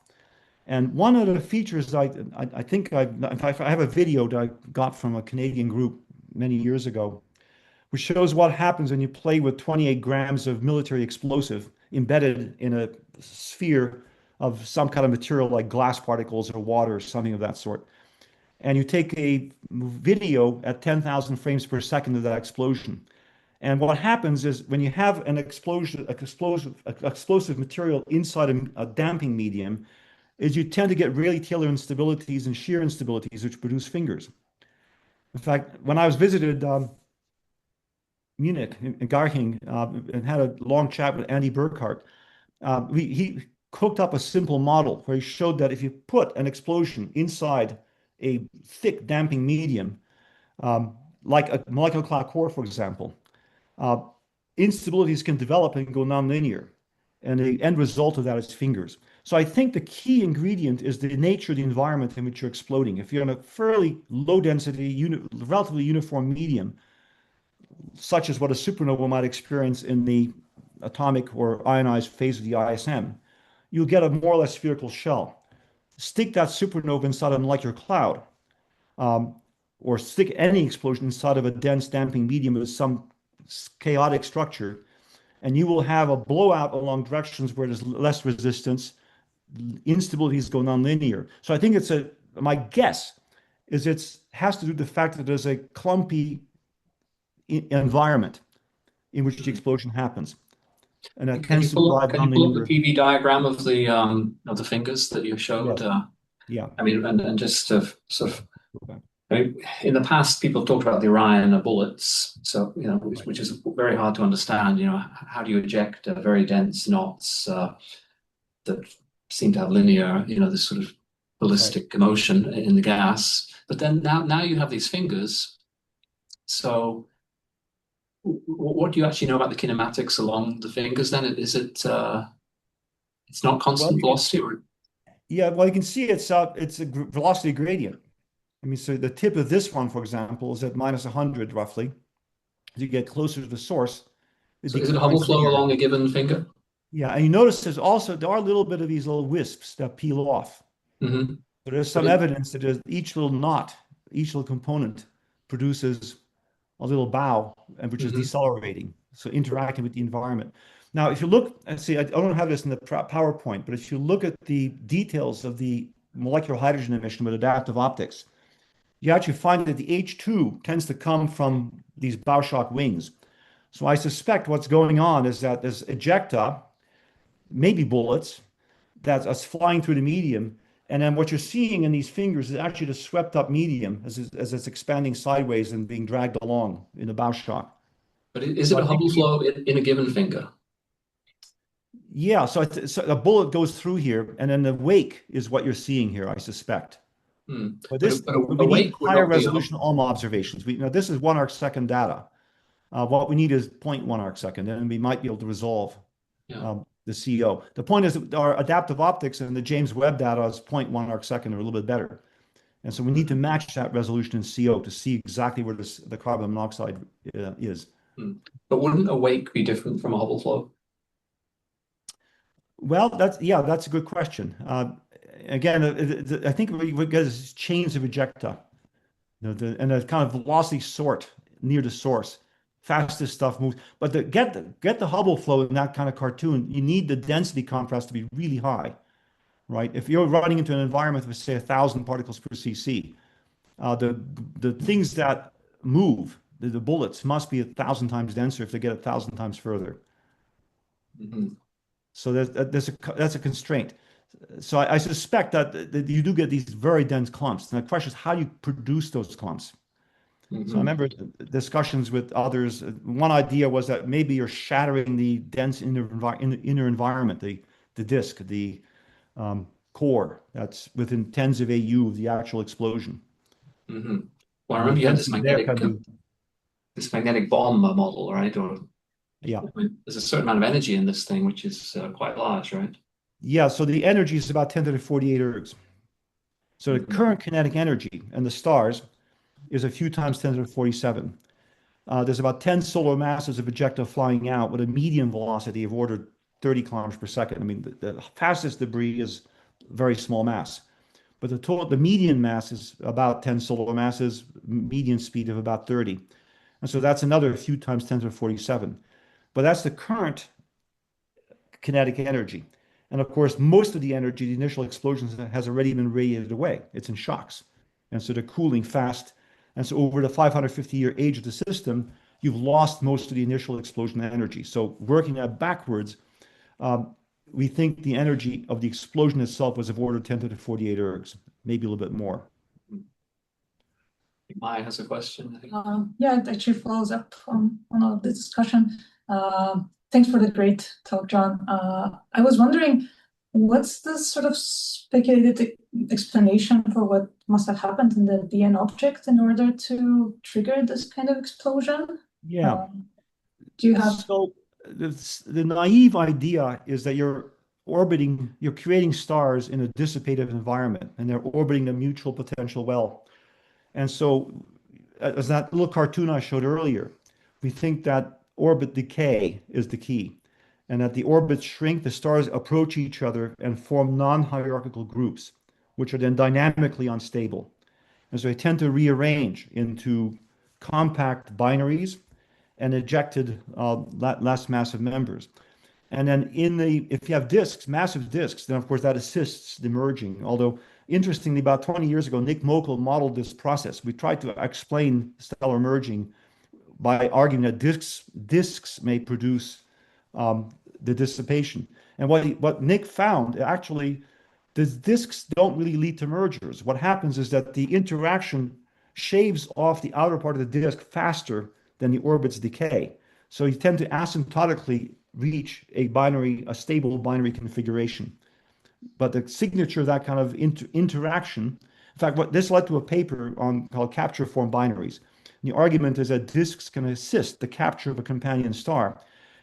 And one of the features I think I have a video that I got from a Canadian group many years ago, which shows what happens when you play with 28 grams of military explosive embedded in a sphere of some kind of material like glass particles or water or something of that sort. And you take a video at 10,000 frames per second of that explosion. And what happens is when you have an explosive material inside a damping medium, is you tend to get Rayleigh-Taylor instabilities and shear instabilities, which produce fingers. In fact, when I was visited Munich in Garching and had a long chat with Andy Burkhardt, he cooked up a simple model where he showed that if you put an explosion inside a thick damping medium, like a molecular cloud core, for example, instabilities can develop and go nonlinear. And the end result of that is fingers. So I think the key ingredient is the nature of the environment in which you're exploding. If you're in a fairly low density, relatively uniform medium, such as what a supernova might experience in the atomic or ionized phase of the ISM, you'll get a more or less spherical shell. Stick that supernova inside a molecular cloud, or stick any explosion inside of a dense damping medium with some chaotic structure, and you will have a blowout along directions where there's less resistance. Instabilities go nonlinear. So I think my guess is it has to do with the fact that there's a clumpy environment in which the explosion happens. And that Can you tends to pull up, drive can you pull up nonlinear. the PV diagram of the fingers that you showed? Yes. Yeah. I mean, and just to sort of, I mean, in the past, people have talked about the Orion bullets, so which is very hard to understand. How do you eject very dense knots that seem to have linear, this sort of ballistic motion in the gas? But then now you have these fingers. So, what do you actually know about the kinematics along the fingers? Then is it it's not constant velocity, or? Yeah, well, you can see it's a velocity gradient. I mean, so the tip of this one, for example, is at minus 100 roughly. As you get closer to the source, So is it Hubble flow along a given finger? Yeah, and you notice there are a little bit of these little wisps that peel off. Mm-hmm. So there's some evidence that each little knot, each little component produces a little bow, and which is decelerating, so interacting with the environment. Now, if you look, and see, I don't have this in the PowerPoint, but if you look at the details of the molecular hydrogen emission with adaptive optics, you actually find that the H2 tends to come from these bow shock wings. So I suspect what's going on is that there's ejecta, maybe bullets, that's flying through the medium. And then what you're seeing in these fingers is actually the swept up medium as it's expanding sideways and being dragged along in the bow shock. But is it a Hubble flow in a given finger? Yeah, so a bullet goes through here, and then the wake is what you're seeing here, I suspect. But we need higher resolution ALMA observations. This is 1 arc second data. What we need is 0.1 arc second, and we might be able to resolve the CO. The point is that our adaptive optics and the James Webb data is 0.1 arc second or a little bit better. And so we need to match that resolution in CO to see exactly where the carbon monoxide is. But wouldn't a wake be different from a Hubble flow? Well, that's a good question. Again, I think we get is chains of ejecta, and a kind of velocity sort near the source. Fastest stuff moves, but to get the Hubble flow in that kind of cartoon, you need the density contrast to be really high, right? If you're running into an environment with say 1,000 particles per cc, the things that move, the bullets, must be 1,000 times denser if they get 1,000 times further. So that's a constraint. So I suspect that you do get these very dense clumps. And the question is, how do you produce those clumps? So I remember discussions with others. One idea was that maybe you're shattering the dense inner environment, the disk, the core that's within tens of AU of the actual explosion. Well, I remember you had this magnetic bomb model, right? Or there's a certain amount of energy in this thing, which is quite large, right? Yeah. So the energy is about 10 to the 48 ergs. So the current kinetic energy in the stars is a few times 10 to the 47. There's about 10 solar masses of ejecta flying out with a median velocity of order 30 kilometers per second. I mean, the fastest debris is very small mass, but the median mass is about 10 solar masses, median speed of about 30. And so that's another few times 10 to the 47. But that's the current kinetic energy. And of course, most of the energy, the initial explosions, has already been radiated away. It's in shocks. And so they're cooling fast. And so over the 550-year age of the system, you've lost most of the initial explosion energy. So working that backwards, we think the energy of the explosion itself was of order 10 to the 48 ergs, maybe a little bit more. Maya has a question, I think. Yeah, it actually follows up on all of the discussion. Thanks for the great talk, John. I was wondering, what's the sort of speculated explanation for what must have happened in the DN object in order to trigger this kind of explosion? Yeah. Do you have? So the naive idea is that you're creating stars in a dissipative environment, and they're orbiting the mutual potential well. And so, as that little cartoon I showed earlier, we think that orbit decay is the key, and that the orbits shrink, the stars approach each other and form non-hierarchical groups, which are then dynamically unstable. And so they tend to rearrange into compact binaries and ejected less massive members. And then if you have disks, massive disks, then of course that assists the merging. Although interestingly, about 20 years ago, Nick Mokel modeled this process. We tried to explain stellar merging by arguing that disks may produce the dissipation. And what Nick found, actually, the disks don't really lead to mergers. What happens is that the interaction shaves off the outer part of the disk faster than the orbits decay. So you tend to asymptotically reach a stable binary configuration. But the signature of that kind of interaction, in fact, this led to a paper called capture form binaries. And the argument is that disks can assist the capture of a companion star.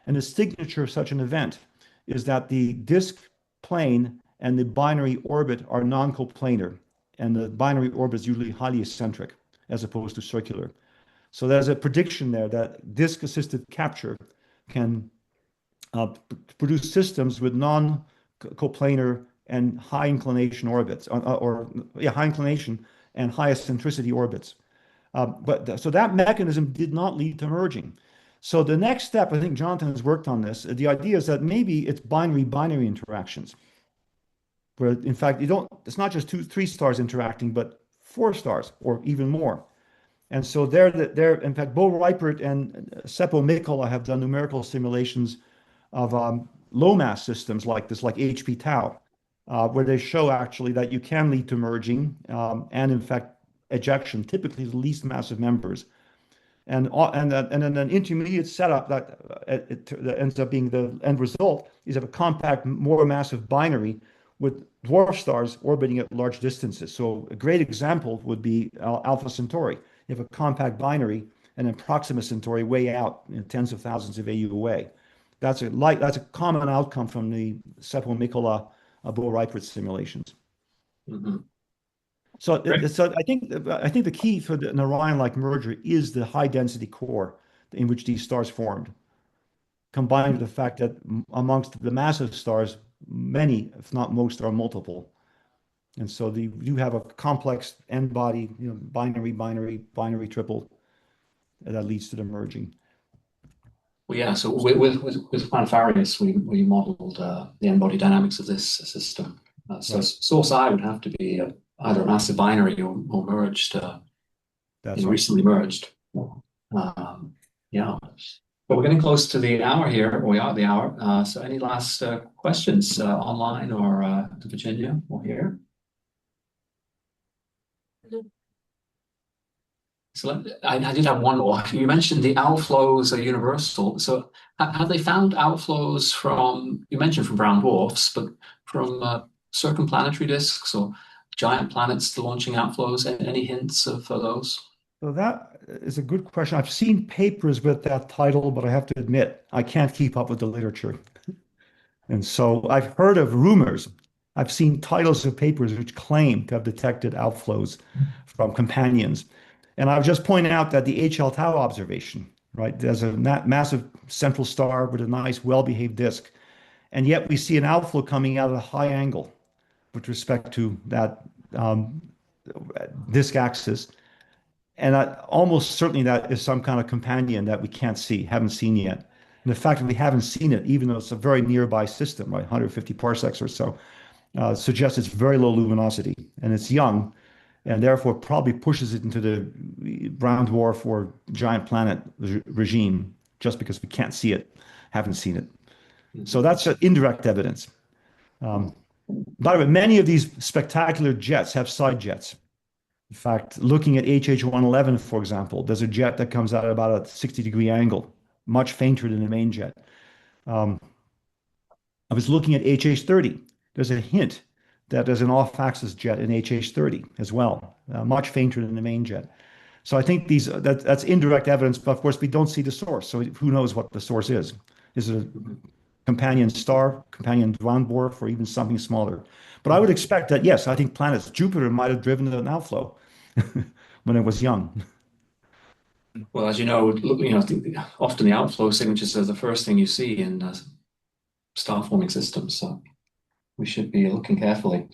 And the signature of such an event is that the disk plane and the binary orbit are non-coplanar. And the binary orbit is usually highly eccentric as opposed to circular. So there's a prediction there that disk-assisted capture can produce systems with non-coplanar and high inclination orbits, high inclination and high eccentricity orbits. So that mechanism did not lead to merging. So the next step, I think Jonathan has worked on this. The idea is that maybe it's binary interactions, where in fact it's not just 3 stars interacting, but 4 stars or even more. And so in fact, Bo Reipert and Seppo Mikkola have done numerical simulations of low mass systems like this, like HP tau, where they show actually that you can lead to merging and in fact ejection, typically the least massive members. And then an intermediate setup that ends up being the end result is of a compact, more massive binary with dwarf stars orbiting at large distances. So a great example would be Alpha Centauri. You have a compact binary, and then Proxima Centauri way out, tens of thousands of AU away. That's a common outcome from the Seppo Mikkola Bo Reipert simulations. Mm-hmm. So I think the key for an Orion-like merger is the high density core in which these stars formed, combined with the fact that amongst the massive stars, many, if not most, are multiple. And so you have a complex n-body, binary triple that leads to the merging. Well, yeah. So with Planetarius, we modeled the n-body dynamics of this system. So Right. source I would have to be either a massive binary or merged, That's recently merged. Yeah. But we're getting close to the hour here. We are at the hour. So any last questions online or to Virginia or here? So I did have one more. You mentioned the outflows are universal. So have they found outflows you mentioned from brown dwarfs, but from circumplanetary disks or giant planets launching outflows? Any hints of those? So that is a good question. I've seen papers with that title, but I have to admit, I can't keep up with the literature. And so I've heard of rumors. I've seen titles of papers which claim to have detected outflows from companions. And I'll just point out that the HL Tau observation, right, there's a massive central star with a nice, well-behaved disk. And yet we see an outflow coming out at a high angle with respect to that disk axis. And almost certainly that is some kind of companion that we can't see, haven't seen yet. And the fact that we haven't seen it, even though it's a very nearby system, right, 150 parsecs or so, suggests it's very low luminosity and it's young, and therefore probably pushes it into the brown dwarf or giant planet regime just because we can't see it, haven't seen it. So that's indirect evidence. By the way, many of these spectacular jets have side jets. In fact, looking at HH111, for example, there's a jet that comes out at about a 60-degree angle, much fainter than the main jet. I was looking at HH30. There's a hint that there's an off-axis jet in HH30 as well, much fainter than the main jet. So I think that's indirect evidence, but of course we don't see the source. So who knows what the source is? Is it a companion star, companion brown dwarf, or even something smaller? But I would expect that, yes, I think planets, Jupiter might have driven an outflow when it was young. Well, as you know, often the outflow signatures are the first thing you see in star forming systems. So we should be looking carefully.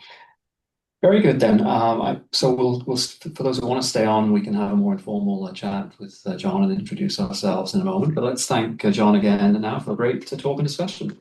Very good then. So we'll for those who want to stay on, we can have a more informal chat with John and introduce ourselves in a moment. But let's thank John again now for a great talk and discussion.